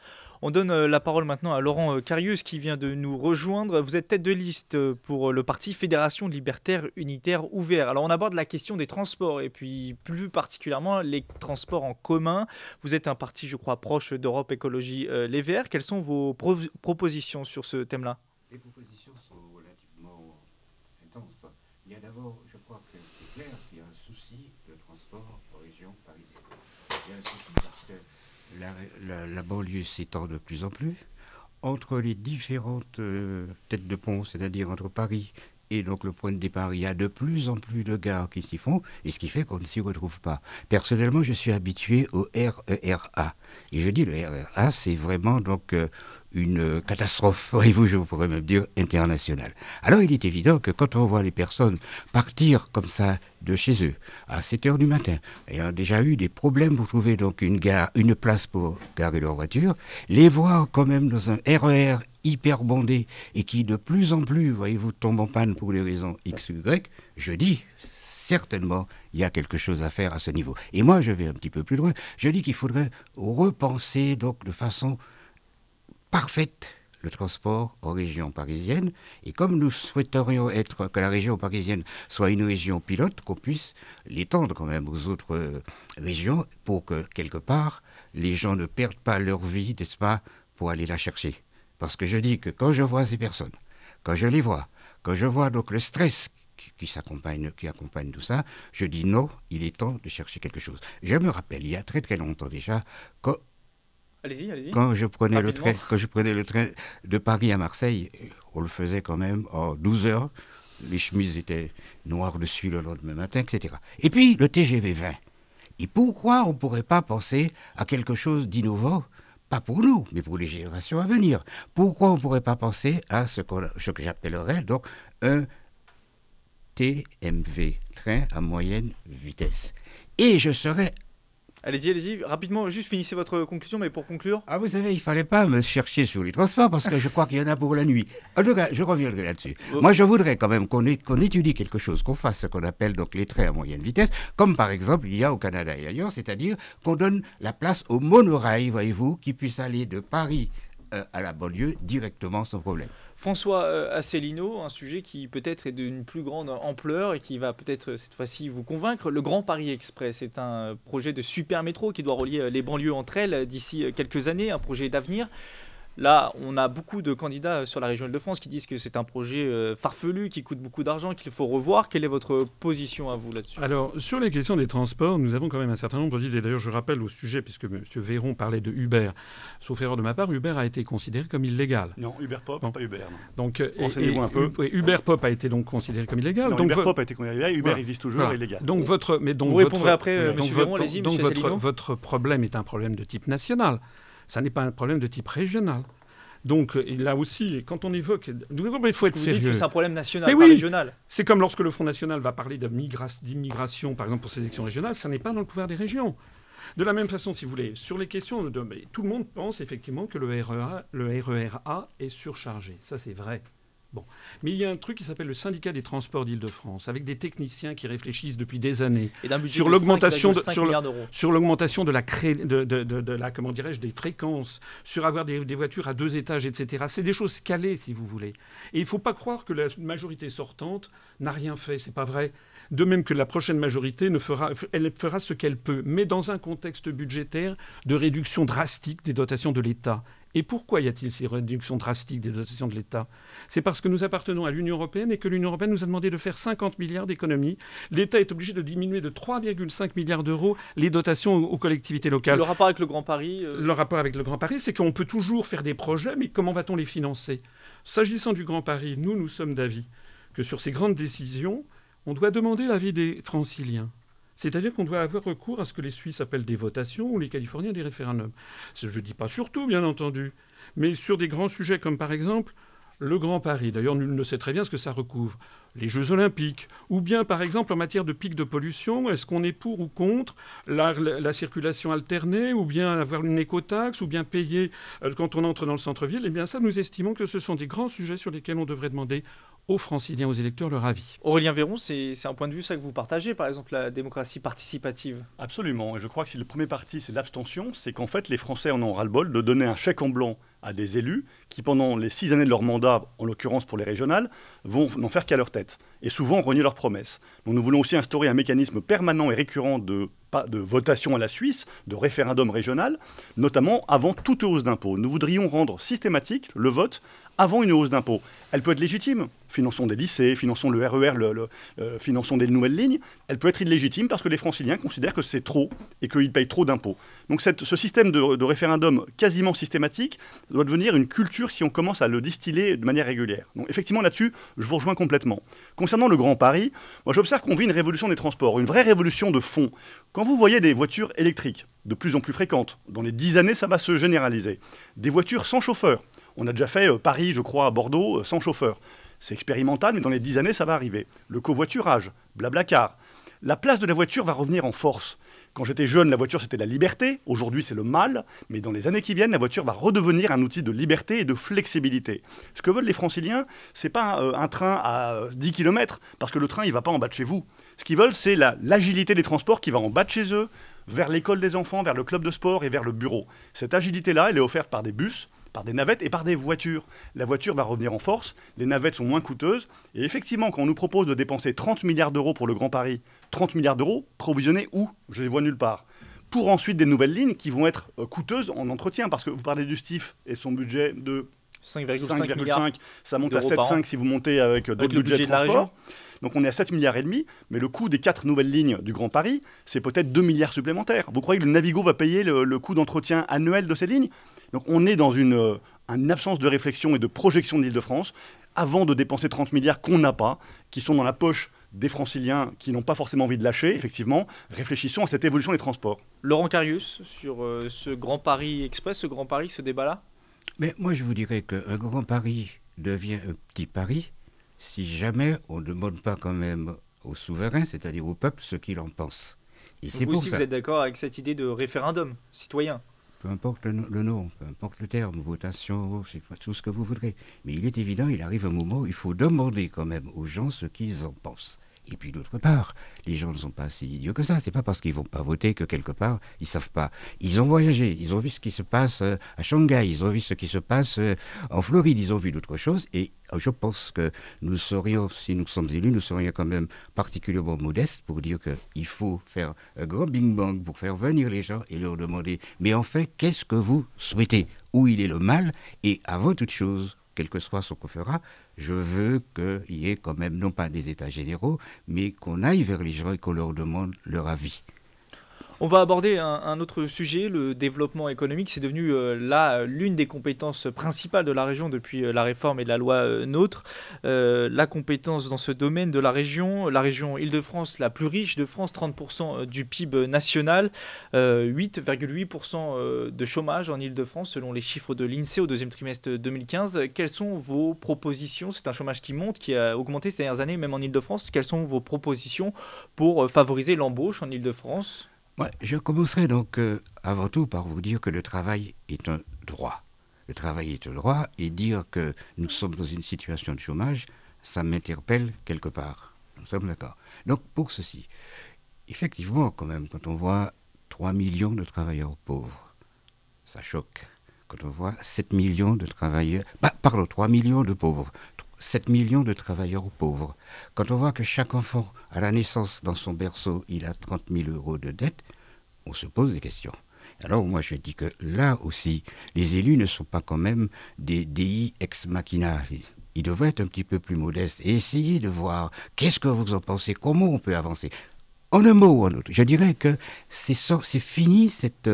On donne la parole maintenant à Laurent Carius qui vient de nous rejoindre. Vous êtes tête de liste pour le parti Fédération Libertaire Unitaire Ouvert. Alors on aborde la question des transports et puis plus particulièrement les transports en commun. Vous êtes un parti, je crois, proche d'Europe Écologie Les Verts. Quelles sont vos propositions sur ce thème-là? Les propositions sont relativement intenses. Il y a d'abord, je crois que c'est clair qu'il y a un souci de transport en région parisienne. Il y a un souci parce que la banlieue s'étend de plus en plus. Entre les différentes têtes de pont, c'est-à-dire entre Paris et donc le point de départ, il y a de plus en plus de gares qui s'y font, et ce qui fait qu'on ne s'y retrouve pas. Personnellement, je suis habitué au RER-A. Et je dis le RER-A, c'est vraiment donc une catastrophe, voyez-vous, je pourrais même dire internationale. Alors il est évident que quand on voit les personnes partir comme ça de chez eux, à 7 heures du matin, ayant déjà eu des problèmes pour trouver donc une place pour garer leur voiture, les voir quand même dans un RER hyper bondé et qui de plus en plus, voyez-vous, tombe en panne pour les raisons X ou Y, je dis certainement il y a quelque chose à faire à ce niveau. Et moi je vais un petit peu plus loin, je dis qu'il faudrait repenser donc de façon parfaite le transport en région parisienne, et comme nous souhaiterions que la région parisienne soit une région pilote, qu'on puisse l'étendre quand même aux autres régions pour que quelque part les gens ne perdent pas leur vie, n'est-ce pas, pour aller la chercher. Parce que je dis que quand je vois ces personnes, quand je les vois, quand je vois donc le stress qui accompagne tout ça, je dis non, il est temps de chercher quelque chose. Je me rappelle, il y a très très longtemps déjà, Allez-y. quand je prenais le train de Paris à Marseille, on le faisait quand même en 12 heures, les chemises étaient noires dessus le lendemain matin, etc. Et puis le TGV 20. Et pourquoi on ne pourrait pas penser à quelque chose d'innovant? Pas pour nous, mais pour les générations à venir. Pourquoi on ne pourrait pas penser à ce que j'appellerais donc un TMV, train à moyenne vitesse. Et je serais... Allez-y, rapidement, juste finissez votre conclusion, mais pour conclure... Ah, vous savez, il ne fallait pas me chercher sur les transports, parce que je crois qu'il y en a pour la nuit. En tout cas, je reviendrai là-dessus. Moi, je voudrais quand même qu'on étudie quelque chose, qu'on fasse ce qu'on appelle donc les trains à moyenne vitesse, comme par exemple il y a au Canada et ailleurs, c'est-à-dire qu'on donne la place au monorail, voyez-vous, qui puisse aller de Paris à la banlieue directement sans problème. François Asselineau, un sujet qui peut-être est d'une plus grande ampleur et qui va peut-être cette fois-ci vous convaincre. Le Grand Paris Express est un projet de super métro qui doit relier les banlieues entre elles d'ici quelques années, un projet d'avenir. Là, on a beaucoup de candidats sur la région Île-de-France qui disent que c'est un projet farfelu, qui coûte beaucoup d'argent, qu'il faut revoir. Quelle est votre position à vous là-dessus? Alors, sur les questions des transports, nous avons quand même un certain nombre d'idées. D'ailleurs, je rappelle au sujet, puisque M. Véron parlait de Uber, sauf erreur de ma part, Uber a été considéré comme illégal. Non, Uber Pop, pas Uber. Non. Donc, renseignez-vous un peu. Uber Pop a été donc considéré comme illégal. Non, donc, Uber Pop a été considéré illégal, Uber voilà. existe toujours, Voilà. illégal. Donc, vous répondrez après, M. Véron, allez-y, donc M. Asselineau. votre problème est un problème de type national. Ça n'est pas un problème de type régional. Donc là aussi, quand on évoque... il faut être sérieux. Vous dites que c'est un problème national, mais pas oui, régional. C'est comme lorsque le Front National va parler d'immigration, par exemple pour ces élections régionales, ça n'est pas dans le pouvoir des régions. De la même façon, si vous voulez, sur les questions tout le monde pense effectivement que le RER A est surchargé. Ça, c'est vrai. Bon. Mais il y a un truc qui s'appelle le syndicat des transports d'Île-de-France, avec des techniciens qui réfléchissent depuis des années sur l'augmentation de la comment dirais-je, des fréquences, sur avoir des voitures à 2 étages, etc. C'est des choses calées, si vous voulez. Et il ne faut pas croire que la majorité sortante n'a rien fait. C'est pas vrai. De même que la prochaine majorité elle fera ce qu'elle peut, mais dans un contexte budgétaire de réduction drastique des dotations de l'État. Et pourquoi y a-t-il ces réductions drastiques des dotations de l'État? C'est parce que nous appartenons à l'Union européenne et que l'Union européenne nous a demandé de faire 50 milliards d'économies. L'État est obligé de diminuer de 3,5 milliards d'euros les dotations aux collectivités locales. Le rapport avec le Grand Paris Le rapport avec le Grand Paris, c'est qu'on peut toujours faire des projets, mais comment va-t-on les financer? S'agissant du Grand Paris, nous sommes d'avis que sur ces grandes décisions, on doit demander l'avis des Franciliens. C'est-à-dire qu'on doit avoir recours à ce que les Suisses appellent des votations ou les Californiens des référendums. Je ne dis pas surtout, bien entendu, mais sur des grands sujets comme par exemple le Grand Paris. D'ailleurs, nul ne sait très bien ce que ça recouvre. Les Jeux Olympiques. Ou bien, par exemple, en matière de pic de pollution, est-ce qu'on est pour ou contre la circulation alternée, ou bien avoir une écotaxe, ou bien payer quand on entre dans le centre-ville? Eh bien, ça, nous estimons que ce sont des grands sujets sur lesquels on devrait demander aux Franciliens, aux électeurs, leur avis. Aurélien Véron, c'est un point de vue ça que vous partagez, par exemple, la démocratie participative? Absolument. Et je crois que si le premier parti, c'est l'abstention, c'est qu'en fait, les Français en ont ras-le-bol de donner un chèque en blanc à des élus qui, pendant les 6 années de leur mandat, en l'occurrence pour les régionales, vont n'en faire qu'à leur tête et souvent renier leurs promesses. Donc nous voulons aussi instaurer un mécanisme permanent et récurrent de votation à la Suisse, de référendum régional, notamment avant toute hausse d'impôts. Nous voudrions rendre systématique le vote avant une hausse d'impôts. Elle peut être légitime. Finançons des lycées, finançons le RER, finançons des nouvelles lignes. Elle peut être illégitime parce que les Franciliens considèrent que c'est trop et qu'ils payent trop d'impôts. Donc ce système de référendum quasiment systématique doit devenir une culture si on commence à le distiller de manière régulière. Donc effectivement là-dessus, je vous rejoins complètement. Concernant le Grand Paris, moi j'observe qu'on vit une révolution des transports, une vraie révolution de fond. Quand vous voyez des voitures électriques de plus en plus fréquentes, dans les 10 années ça va se généraliser, des voitures sans chauffeur. On a déjà fait Paris, je crois, à Bordeaux, sans chauffeur. C'est expérimental, mais dans les 10 années, ça va arriver. Le covoiturage, Blablacar. La place de la voiture va revenir en force. Quand j'étais jeune, la voiture, c'était la liberté. Aujourd'hui, c'est le mal. Mais dans les années qui viennent, la voiture va redevenir un outil de liberté et de flexibilité. Ce que veulent les Franciliens, c'est pas un train à 10 km, parce que le train, il va pas en bas de chez vous. Ce qu'ils veulent, c'est l'agilité des transports qui va en bas de chez eux, vers l'école des enfants, vers le club de sport et vers le bureau. Cette agilité-là, elle est offerte par des bus, par des navettes et par des voitures. La voiture va revenir en force, les navettes sont moins coûteuses, et effectivement, quand on nous propose de dépenser 30 milliards d'euros pour le Grand Paris, 30 milliards d'euros, provisionnés où? Je les vois nulle part. Pour ensuite des nouvelles lignes qui vont être coûteuses en entretien, parce que vous parlez du STIF et son budget de 5,5 milliards, ça monte à 7,5 si vous montez avec d'autres budgets de transport. Donc on est à 7,5 milliards, mais le coût des 4 nouvelles lignes du Grand Paris, c'est peut-être 2 milliards supplémentaires. Vous croyez que le Navigo va payer le coût d'entretien annuel de ces lignes? Donc on est dans une absence de réflexion et de projection de l'Île-de-France avant de dépenser 30 milliards qu'on n'a pas, qui sont dans la poche des Franciliens qui n'ont pas forcément envie de lâcher. Effectivement, réfléchissons à cette évolution des transports. Laurent Carius, sur ce Grand Paris Express, ce Grand Paris, ce débat-là? Mais moi, je vous dirais qu'un Grand Paris devient un petit Paris si jamais on ne demande pas quand même aux souverains, c'est-à-dire au peuple, ce qu'il en pense. Et vous aussi, vous êtes d'accord avec cette idée de référendum citoyen? Peu importe le nom, peu importe le terme, votation, c'est tout ce que vous voudrez. Mais il est évident, il arrive un moment où il faut demander quand même aux gens ce qu'ils en pensent. Et puis d'autre part, les gens ne sont pas si idiots que ça. C'est pas parce qu'ils vont pas voter que quelque part, ils savent pas. Ils ont voyagé, ils ont vu ce qui se passe à Shanghai, ils ont vu ce qui se passe en Floride, ils ont vu d'autres choses. Et je pense que nous serions, si nous sommes élus, nous serions quand même particulièrement modestes pour dire qu'il faut faire un grand bing-bang pour faire venir les gens et leur demander, mais en fait, qu'est-ce que vous souhaitez? Où il est le mal? Et avant toute chose, quel que soit ce qu'on fera, je veux qu'il y ait quand même, non pas des états généraux, mais qu'on aille vers les gens et qu'on leur demande leur avis. On va aborder un autre sujet, le développement économique. C'est devenu l'une des compétences principales de la région depuis la réforme et de la loi NOTRe. La compétence dans ce domaine de la région Île-de-France, la plus riche de France, 30% du PIB national, 8,8% de chômage en Île-de-France selon les chiffres de l'INSEE au deuxième trimestre 2015. Quelles sont vos propositions? C'est un chômage qui monte, qui a augmenté ces dernières années, même en Île-de-France. Quelles sont vos propositions pour favoriser l'embauche en Île-de-France? Ouais, je commencerai donc avant tout par vous dire que le travail est un droit. Le travail est un droit et dire que nous sommes dans une situation de chômage, ça m'interpelle quelque part. Nous sommes d'accord. Donc pour ceci, effectivement quand même, quand on voit 3 millions de travailleurs pauvres, ça choque. Quand on voit 7 millions de travailleurs... 3 millions de pauvres. 7 millions de travailleurs pauvres. Quand on voit que chaque enfant, à la naissance, dans son berceau, il a 30 000 euros de dette, on se pose des questions. Alors moi je dis que là aussi, les élus ne sont pas quand même des dei ex machina. Ils devraient être un petit peu plus modestes et essayer de voir qu'est-ce que vous en pensez, comment on peut avancer. En un mot ou en autre, je dirais que c'est fini cette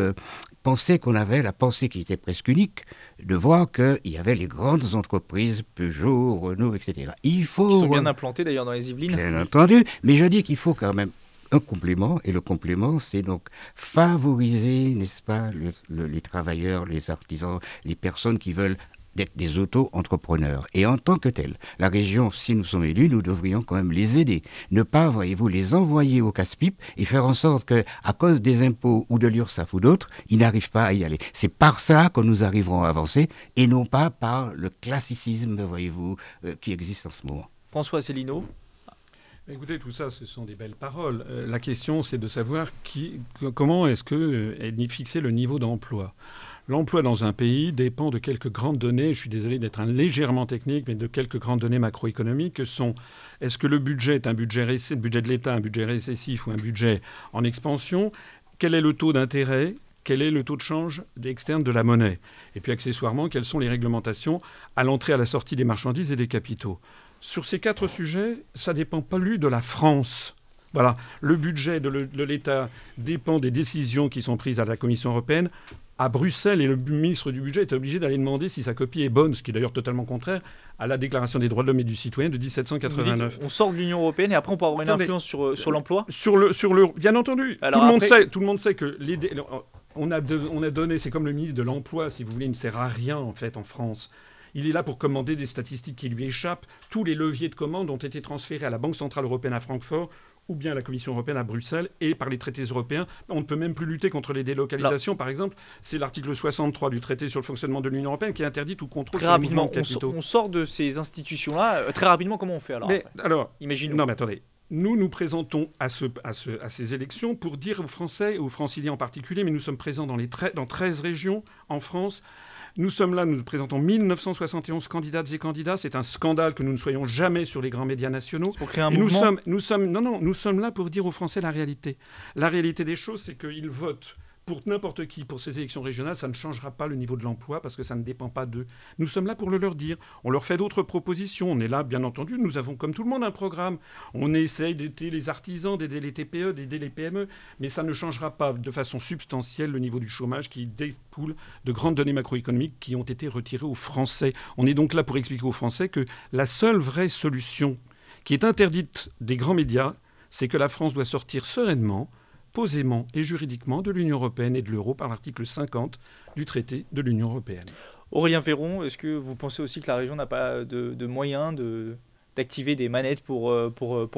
pensée qu'on avait, la pensée qui était presque unique, de voir qu'il y avait les grandes entreprises, Peugeot, Renault, etc. Ils sont bien implantés d'ailleurs dans les Yvelines. Bien entendu, mais je dis qu'il faut quand même un complément, et le complément, c'est donc favoriser, n'est-ce pas, les travailleurs, les artisans, les personnes qui veulent d'être des auto-entrepreneurs. Et en tant que tels, la région, si nous sommes élus, nous devrions quand même les aider. Ne pas, voyez-vous, les envoyer au casse-pipe et faire en sorte qu'à cause des impôts ou de l'URSSAF ou d'autres, ils n'arrivent pas à y aller. C'est par ça que nous arriverons à avancer et non pas par le classicisme, voyez-vous, qui existe en ce moment. François Asselineau. Écoutez, tout ça, ce sont des belles paroles. La question, c'est de savoir comment est-ce est fixé le niveau d'emploi. L'emploi dans un pays dépend de quelques grandes données, je suis désolé d'être légèrement technique, mais de quelques grandes données macroéconomiques que sont, est-ce que le budget est le budget de l'État, un budget récessif ou un budget en expansion? Quel est le taux d'intérêt? Quel est le taux de change externe de la monnaie? Et puis accessoirement, quelles sont les réglementations à l'entrée et à la sortie des marchandises et des capitaux? Sur ces 4 sujets, ça ne dépend pas lui de la France. Voilà, le budget de l'État dépend des décisions qui sont prises à la Commission européenne. À Bruxelles, et le ministre du Budget est obligé d'aller demander si sa copie est bonne, ce qui est d'ailleurs totalement contraire à la Déclaration des droits de l'homme et du citoyen de 1789. On sort de l'Union européenne et après on peut avoir une influence sur l'emploi. Bien entendu. Alors tout le monde sait que on a donné, c'est comme le ministre de l'Emploi, si vous voulez, il ne sert à rien en fait en France. Il est là pour commander des statistiques qui lui échappent. Tous les leviers de commande ont été transférés à la Banque centrale européenne à Francfort ou bien à la Commission européenne à Bruxelles, et par les traités européens. On ne peut même plus lutter contre les délocalisations, par exemple. C'est l'article 63 du traité sur le fonctionnement de l'Union européenne qui interdit tout contrôle sur les mouvements de capitaux. On sort de ces institutions-là. Très rapidement, comment on fait alors imaginons. Non, mais attendez. Nous nous présentons à ces élections pour dire aux Français, aux Franciliens en particulier, mais nous sommes présents dans 13 régions en France. Nous sommes là, nous présentons 1971 candidates et candidats. C'est un scandale que nous ne soyons jamais sur les grands médias nationaux. C'est pour créer un mouvement. Nous sommes là pour dire aux Français la réalité. La réalité des choses, c'est qu'ils votent pour n'importe qui, pour ces élections régionales, ça ne changera pas le niveau de l'emploi parce que ça ne dépend pas d'eux. Nous sommes là pour le leur dire. On leur fait d'autres propositions. On est là, bien entendu. Nous avons, comme tout le monde, un programme. On essaye d'aider les artisans, d'aider les TPE, d'aider les PME. Mais ça ne changera pas de façon substantielle le niveau du chômage qui découle de grandes données macroéconomiques qui ont été retirées aux Français. On est donc là pour expliquer aux Français que la seule vraie solution qui est interdite des grands médias, c'est que la France doit sortir sereinement, posément et juridiquement de l'Union européenne et de l'euro par l'article 50 du traité de l'Union européenne. Aurélien Ferron, est-ce que vous pensez aussi que la région n'a pas de moyens d'activer des manettes pour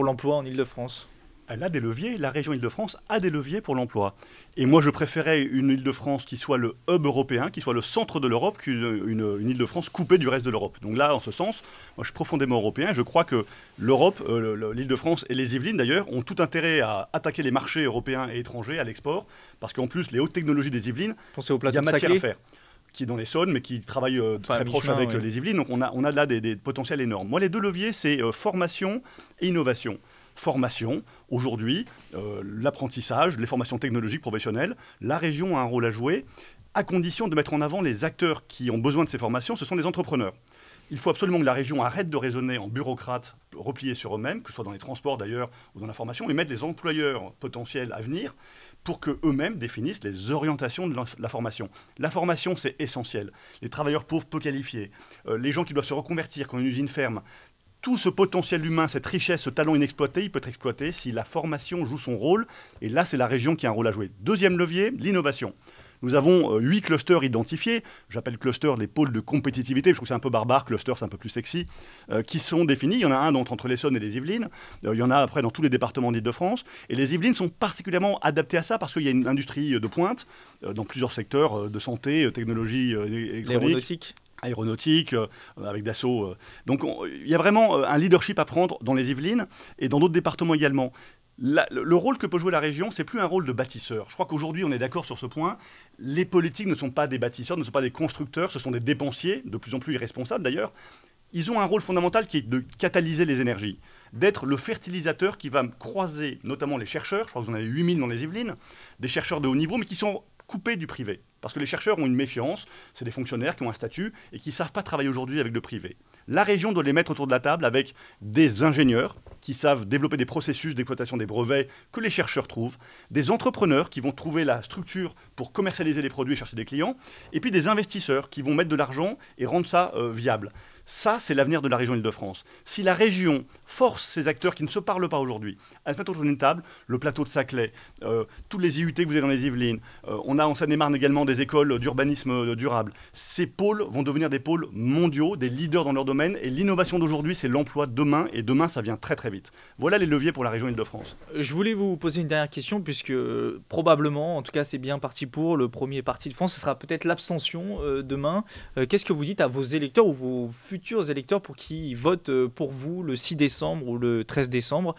l'emploi en Île-de-France ? Elle a des leviers, la région Île-de-France a des leviers pour l'emploi. Et moi, je préférais une Île-de-France qui soit le hub européen, qui soit le centre de l'Europe, qu'une Île-de-France coupée du reste de l'Europe. Donc là, en ce sens, moi, je suis profondément européen. Je crois que l'Europe, l'Île-de-France et les Yvelines, d'ailleurs, ont tout intérêt à attaquer les marchés européens et étrangers à l'export, parce qu'en plus, les hautes technologies des Yvelines, il y a matière à faire. Qui est dans l'Essonne, mais qui travaille très proche avec les Yvelines. Donc on a là des potentiels énormes. Moi, les deux leviers, c'est formation et innovation. Formation, aujourd'hui, l'apprentissage, les formations technologiques professionnelles, la région a un rôle à jouer, à condition de mettre en avant les acteurs qui ont besoin de ces formations, ce sont les entrepreneurs. Il faut absolument que la région arrête de raisonner en bureaucrates repliés sur eux-mêmes, que ce soit dans les transports d'ailleurs ou dans la formation, et mettre les employeurs potentiels à venir pour qu'eux-mêmes définissent les orientations de la formation. La formation, c'est essentiel. Les travailleurs pauvres peu qualifiés, les gens qui doivent se reconvertir quand une usine ferme, tout ce potentiel humain, cette richesse, ce talent inexploité, il peut être exploité si la formation joue son rôle. Et là, c'est la région qui a un rôle à jouer. Deuxième levier, l'innovation. Nous avons 8 clusters identifiés. J'appelle clusters des pôles de compétitivité. Je trouve que c'est un peu barbare. Cluster, c'est un peu plus sexy. Qui sont définis. Il y en a un entre l'Essonne et les Yvelines. Il y en a après dans tous les départements d'Île-de-France. Et les Yvelines sont particulièrement adaptées à ça parce qu'il y a une industrie de pointe dans plusieurs secteurs de santé, technologie électronique. Aéronautique, avec Dassault. Donc il y a vraiment un leadership à prendre dans les Yvelines et dans d'autres départements également. Le rôle que peut jouer la région, c'est plus un rôle de bâtisseur. Je crois qu'aujourd'hui, on est d'accord sur ce point. Les politiques ne sont pas des bâtisseurs, ne sont pas des constructeurs, ce sont des dépensiers, de plus en plus irresponsables d'ailleurs. Ils ont un rôle fondamental qui est de catalyser les énergies, d'être le fertilisateur qui va croiser notamment les chercheurs. Je crois que vous en avez 8000 dans les Yvelines, des chercheurs de haut niveau, mais qui sont coupés du privé. Parce que les chercheurs ont une méfiance, c'est des fonctionnaires qui ont un statut et qui ne savent pas travailler aujourd'hui avec le privé. La région doit les mettre autour de la table avec des ingénieurs qui savent développer des processus d'exploitation des brevets que les chercheurs trouvent, des entrepreneurs qui vont trouver la structure pour commercialiser les produits et chercher des clients, et puis des investisseurs qui vont mettre de l'argent et rendre ça viable. Ça, c'est l'avenir de la région Île-de-France. Si la région force ces acteurs qui ne se parlent pas aujourd'hui à se mettre autour d'une table, le plateau de Saclay, tous les IUT que vous avez dans les Yvelines, on a en Seine-et-Marne également des écoles d'urbanisme durable. Ces pôles vont devenir des pôles mondiaux, des leaders dans leur domaine, et l'innovation d'aujourd'hui, c'est l'emploi de demain, et demain, ça vient très très vite. Voilà les leviers pour la région Île-de-France. Je voulais vous poser une dernière question, puisque probablement, en tout cas c'est bien parti pour, le premier parti de France, ce sera peut-être l'abstention demain. Qu'est-ce que vous dites à vos électeurs ou vos futurs électeurs pour qu'ils votent pour vous le 6 décembre ou le 13 décembre?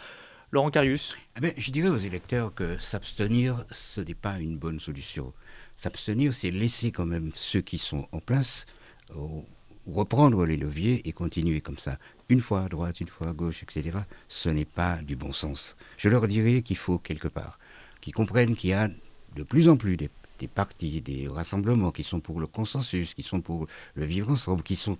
Laurent Carius. Je dirais aux électeurs que s'abstenir, ce n'est pas une bonne solution. S'abstenir, c'est laisser quand même ceux qui sont en place reprendre les leviers et continuer comme ça. Une fois à droite, une fois à gauche, etc. Ce n'est pas du bon sens. Je leur dirais qu'il faut quelque part qu'ils comprennent qu'il y a de plus en plus des partis, des rassemblements qui sont pour le consensus, qui sont pour le vivre ensemble, qui sont,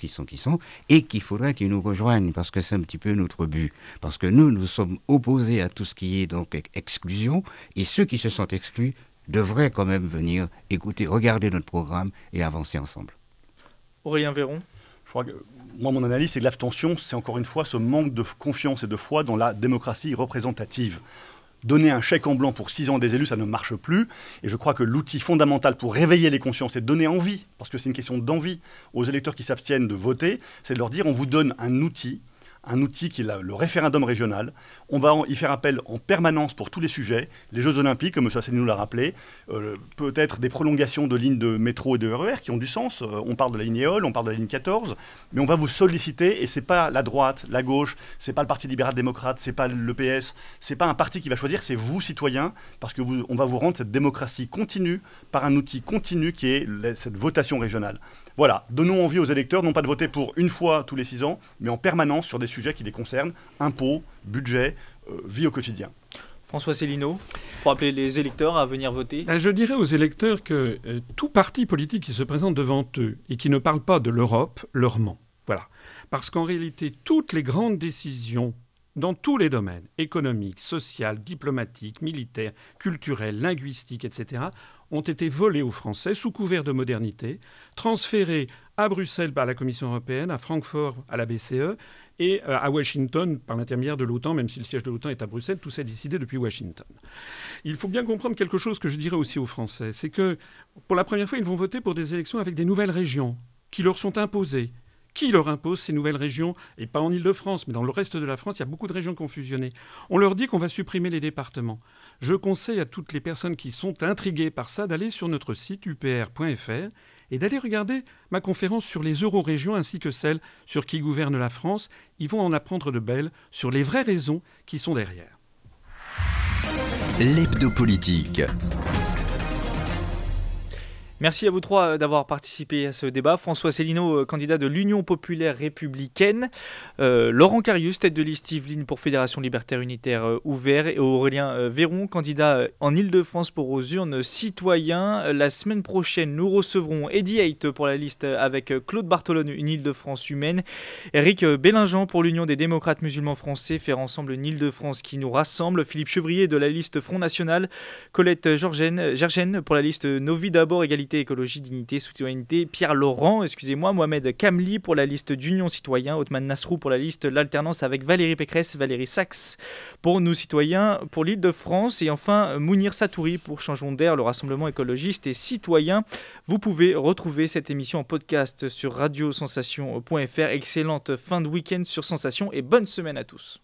et qu'il faudrait qu'ils nous rejoignent, parce que c'est un petit peu notre but. Parce que nous sommes opposés à tout ce qui est donc exclusion, et ceux qui se sentent exclus devraient quand même venir écouter, regarder notre programme et avancer ensemble. Aurélien Véron. Je crois que moi, mon analyse, c'est que l'abstention, c'est encore une fois ce manque de confiance et de foi dans la démocratie représentative. Donner un chèque en blanc pour 6 ans des élus, ça ne marche plus. Et je crois que l'outil fondamental pour réveiller les consciences et donner envie, parce que c'est une question d'envie aux électeurs qui s'abstiennent de voter, c'est de leur dire on vous donne un outil qui est le référendum régional. On va y faire appel en permanence pour tous les sujets. Les Jeux Olympiques, comme M. Asselineau l'a rappelé, peut-être des prolongations de lignes de métro et de RER qui ont du sens. On parle de la ligne Éole, on parle de la ligne 14, mais on va vous solliciter et c'est pas la droite, la gauche, c'est pas le Parti libéral-démocrate, c'est pas le PS, c'est pas un parti qui va choisir, c'est vous, citoyens, parce que on va vous rendre cette démocratie continue par un outil continu qui est cette votation régionale. Voilà, donnons envie aux électeurs, non pas de voter pour une fois tous les 6 ans, mais en permanence sur des sujets qui les concernent, impôts, budget, vie au quotidien. François Célineau, pour appeler les électeurs à venir voter. Je dirais aux électeurs que tout parti politique qui se présente devant eux et qui ne parle pas de l'Europe leur ment. Voilà. Parce qu'en réalité, toutes les grandes décisions dans tous les domaines, économiques, social, diplomatiques, militaires, culturels, linguistiques, etc., ont été volées aux Français sous couvert de modernité, transférées à Bruxelles par la Commission européenne, à Francfort à la BCE et à Washington par l'intermédiaire de l'OTAN, même si le siège de l'OTAN est à Bruxelles, tout ça est décidé depuis Washington. Il faut bien comprendre quelque chose que je dirais aussi aux Français, c'est que pour la première fois, ils vont voter pour des élections avec des nouvelles régions qui leur sont imposées, Qui leur impose ces nouvelles régions? Et pas en Île-de-France, mais dans le reste de la France, il y a beaucoup de régions qui ont fusionné. On leur dit qu'on va supprimer les départements. Je conseille à toutes les personnes qui sont intriguées par ça d'aller sur notre site upr.fr et d'aller regarder ma conférence sur les eurorégions ainsi que celle sur qui gouverne la France. Ils vont en apprendre de belles sur les vraies raisons qui sont derrière. L'hebdo politique. Merci à vous trois d'avoir participé à ce débat. François Célineau, candidat de l'Union populaire républicaine. Laurent Carius, tête de liste Yvelines pour Fédération libertaire unitaire ouvert. Et Aurélien Véron, candidat en Ile-de-France pour aux urnes citoyens. La semaine prochaine, nous recevrons Eddie Haidt pour la liste avec Claude Bartolone, une Ile-de-France humaine. Éric Béllingent pour l'Union des démocrates musulmans français, faire ensemble une Ile-de-France qui nous rassemble. Philippe Chevrier de la liste Front National. Colette Gergène pour la liste Nos vies d'abord, égalité, écologie, dignité, citoyenneté. Pierre Laurent, Mohamed Kamli pour la liste d'Union citoyen. Othman Nasrou pour la liste L'Alternance avec Valérie Pécresse, Valérie Sachs pour Nous citoyens pour l'Île-de-France. Et enfin, Mounir Satouri pour Changeons d'air, le rassemblement écologiste et citoyen. Vous pouvez retrouver cette émission en podcast sur radiosensation.fr. Excellente fin de week-end sur Sensation et bonne semaine à tous.